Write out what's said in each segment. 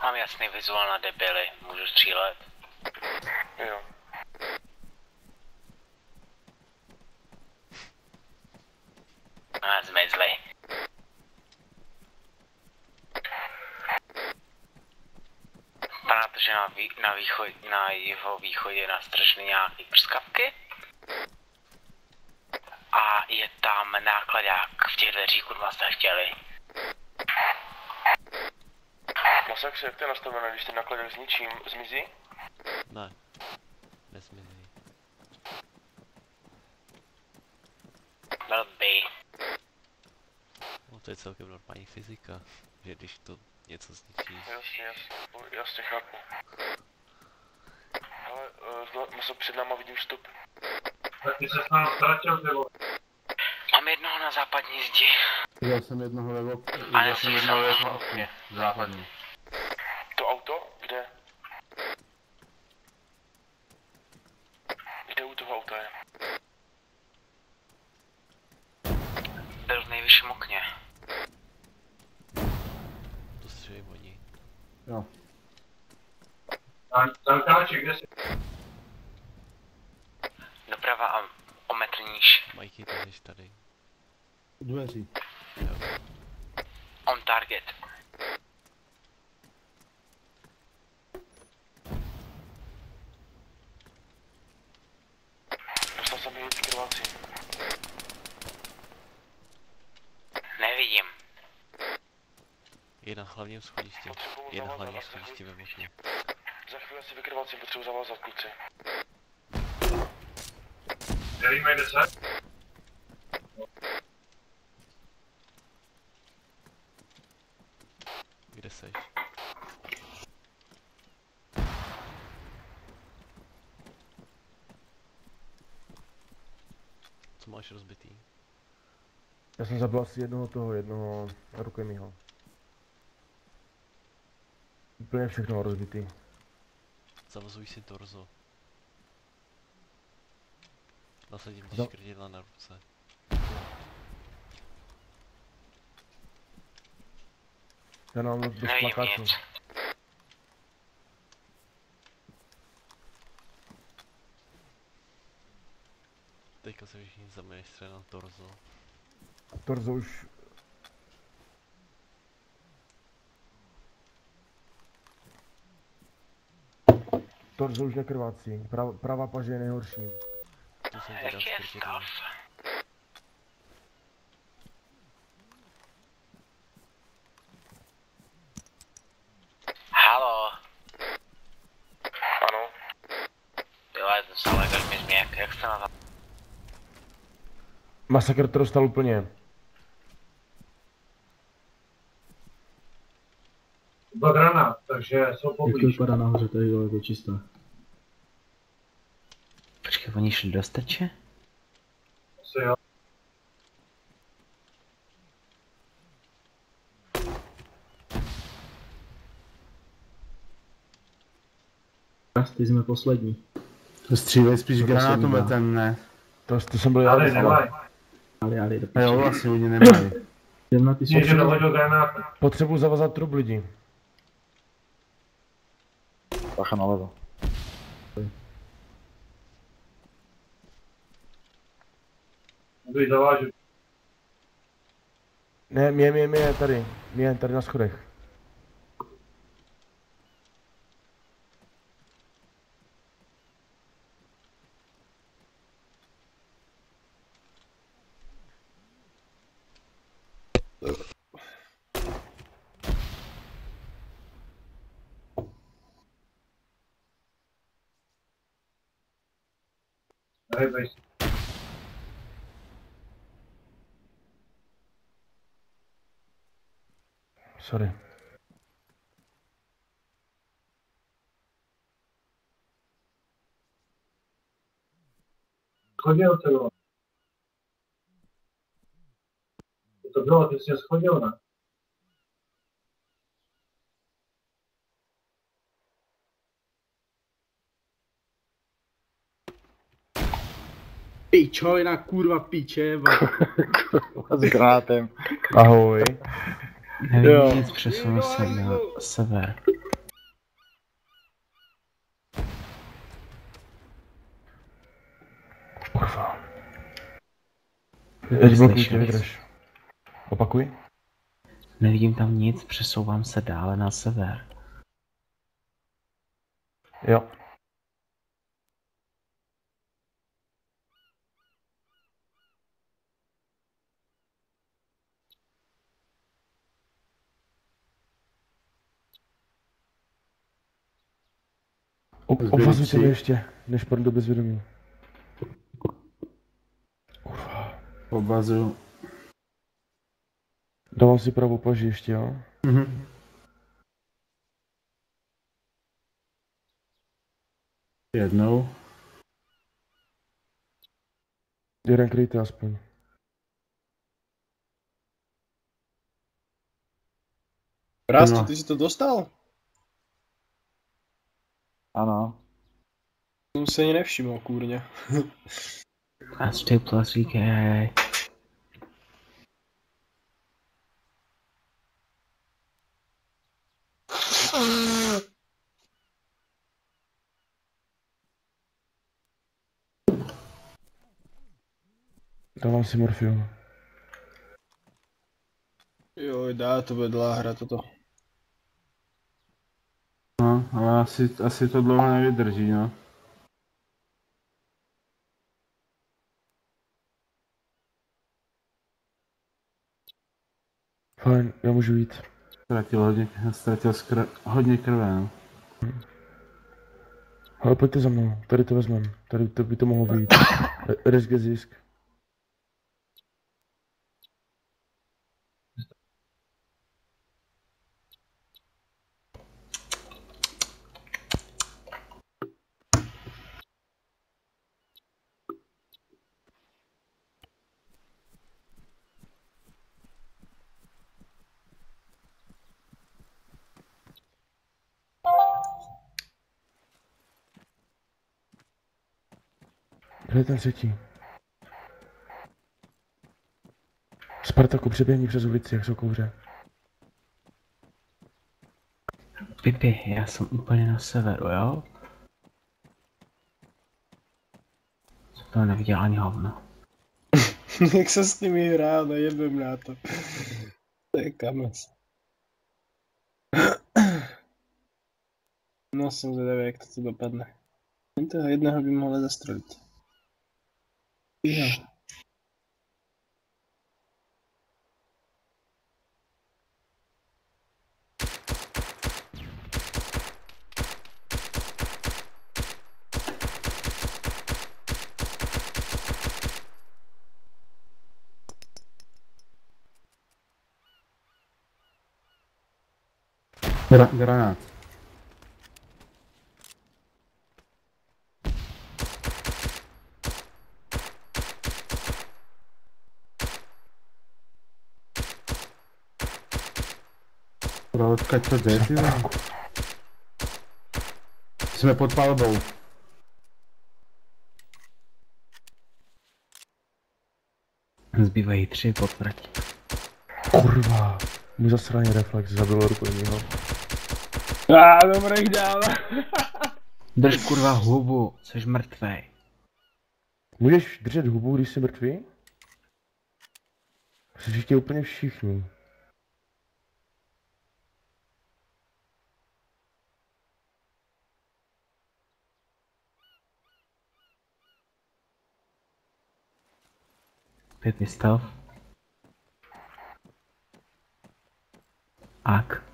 Mám jasný vizuál na debily, můžu střílet. Jo. Zmizli. Vypadá to, že na jihovýchodě nastraženy nějaký prskavky. A je tam nákladák v těch dveřích, kurva jste chtěli. Masakře, jak to je nastavené, když ten nákladák zničím, zmizí? Ne. Nesmizí. Blbý. No to je celkem normální fyzika, že když to něco zničí. Jasně chápu. Ale před náma vidím vstup. Tak ty se s námi ztratil, nebo? Mám jednoho na západní zdi. Viděl jsem jednoho levo. A já jsem jednoho levo. Západní. To auto? Kde? Kde u toho auta je? Byl v nejvyšším okně. To střelí oni. Jo. Zankáči, kde jsi? Doprava a o metr níž. Majky, ty jsi tady. U dveří. Jo. On target. Dostal jsem jej krvácí. Nevidím. Je na hlavním schodišti. Je na hlavním schodišti ve okně. Za chvíli si vykrvácím, potřebuji zavázat, kluci. Nevíme, kde se? Kde seš? Co máš rozbitý? Já jsem zabil asi jednoho rukojmího. Úplně všechno rozbitý. Zavazuj si torzo. Nasadím ti škrtidla na ruce. Já mám dost Nevím plakáčů. nic. Teďka se všichni zaměřte na torzo. Torzo už... Torzo už nekrvácí. Pravá paže je nejhorší. Tu jsem ti dal Jak je škrtidlo. stav? Halo. Ano. Jo, já jsem se ale velmi změk, jak jste na to? Masakr to dostal úplně. Byla granát, takže jsou Jak to poblíž. vypadá nahoře, tady je to čisté. Počkej, oni šli do strče? Asi jo. Ty jsme poslední. Střívej spíš To granátometem, ne? To jsem byl já. Ale nemají. Ali, do Jo, piči. vlastně oni nemají. Jdem na ty Někdo sousedy. dohodil granát. Potřebuji zavazat trup lidí. Bacha nalevo. Můžu zavážet. Ne, mě tady. Mě tady na schodech. Hejbej se. Sorry. Schodil se ho. To bylo, ty jsi schodil, ne? Pičojna, kurva, pičeva. S granátem. Ahoj. Nevím nic, přesunul se na sever. Teď blokuj tě, Slyšeli? vydrž. Opakuj. Nevidím tam nic, přesouvám se dále na sever. Jo. Obvazujte mě ještě, než padnu do bezvědomí. Kurva. Obazu. Dávám si pravou paži ještě, jo? Mhm. Jednou. Jeden kryjte aspoň. Rasti, No. ty si to dostal? Ano. Jsem se ani nevšiml, kurně. That's 2 plus EKA. Dávám si morfium. Jo, dá to vedla hra toto. No, ale asi to dlouho nevydrží, no. Fajn, já můžu jít. Ztratil hodně krve, no. Ale pojďte za mnou, tady to vezmem. Tady to by to mohlo být. Risk je zisk. Kde je ten třetí? Spartaku, přeběhni přes ulici, jak jsou kouře. Pipi, já jsem úplně na severu, jo? Jsem to neviděl ani hovno. Jak se s nimi hrál, nejebem na to. To je kames. No jsem zvědavý, jak to dopadne. Jen toho jednoho by mohli zastřelit. Jo. Granát. Odkud to jde, ty vole? Jsme pod palbou. Zbývají 3 potvrdi. Kurva. Můj zasraný reflex zabilo rukojmího. Dobrý dále. Drž kurva hubu, jsi mrtvej. Můžeš držet hubu, když jsi mrtvý? Jsi ještě úplně všichni. Pipi stav. Ak.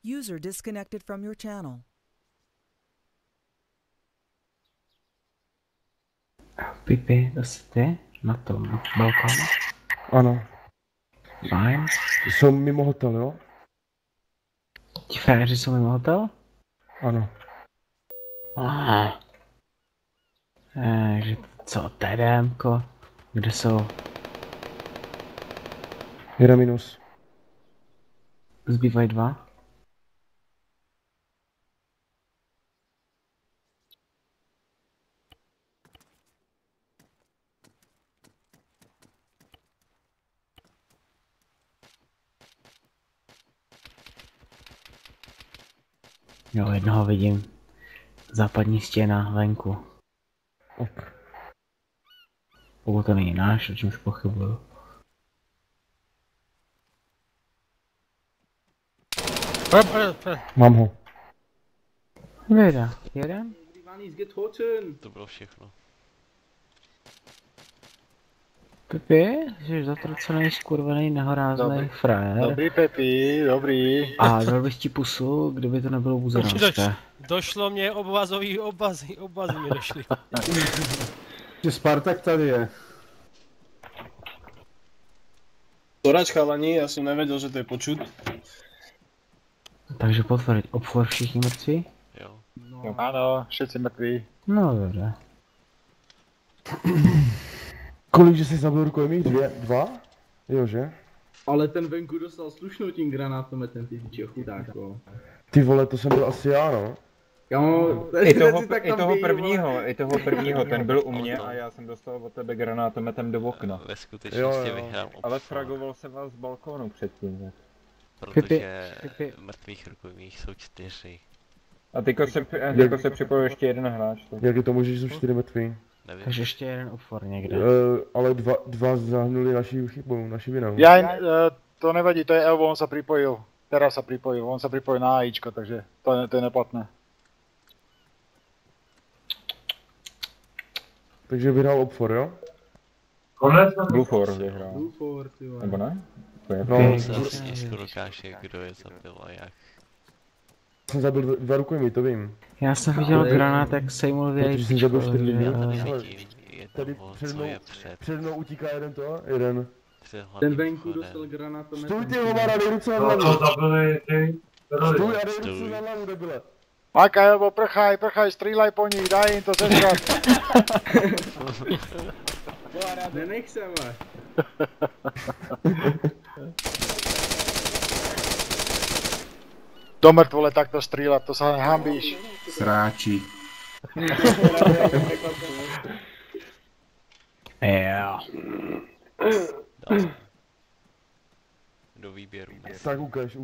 User disconnected from your channel. Pipi, to jste na tom balkonu? Ano. Fajn. Jsou mimo hotel, jo? Ti frajeři jsou mimo hotel? Ano. Takže co, TDMko? Kde jsou? Jeden minus. Zbývají 2? Jo, jednoho vidím. Západní stěna venku. Ok. Pokud to není náš, o čemž pochybuju. Mám ho. Věda, jeden? To bylo všechno. Pipi, jsi zatracený, skurvený, nehoráznej frajer. Dobrý Pepi, dobrý. A dal bych ti pusu, kdyby to nebylo buzerovské. Došlo mě obvazový obazy mi došly. Že Spartak tady je. Porač chalani, já jsem nevěděl, že to je počut. Takže potvrdit, obfor všichni mrtví? Jo. No. Ano, všetci mrtví. No dobře. Kolik, že jsi zabil rukojmích? 2? Jo, že? Ale ten venku dostal slušnou tím granátometem, ty pičo, chudáko. Ty vole, to jsem byl asi já, no. Kamo, I toho prvního, ten byl u mě a já jsem dostal od tebe granátometem do okna. Ve skutečnosti vyhrám Ale fragoval se vás z balkónu předtím. Protože mrtvých rukojmích jsou 4. A teďko se připojil ještě jeden hráč. Tak. Jak je to možné, že jsou 4 mrtví? Nevím. Takže ještě jeden obfor někde. Ale dva zahnuli naší chybou, naší vinou. To nevadí, to je Elvo, on se připojil. Teraz se připojil, on se připojil na AIčko, takže to je neplatné. Takže vyhrál obfor, jo? Konec? Bluefor vyhrál. Bluefor, ty vole. Nebo ne? No, Zase těžko dokáže, kdo je zabil a jak. Jsem zabil 2 rukojmí, to vím. Já jsem viděl granát, jak sejmul v Protože jsem zabil 4 lidi. Tady před mnou utíká jeden. Ten venku dostal granátometem. Stůj ty hovara, dej ruce na hlavu. To zabili ty. Stůj a dej ruce na hlavu, debile. Majka, Elvo, prchaj, střílej po nich, daj jim to zežrat. Nenech se, vole. Do mrtvole takto střílet, to se hambíš. Sráči. Jo. Do výběru. Tak ukáž.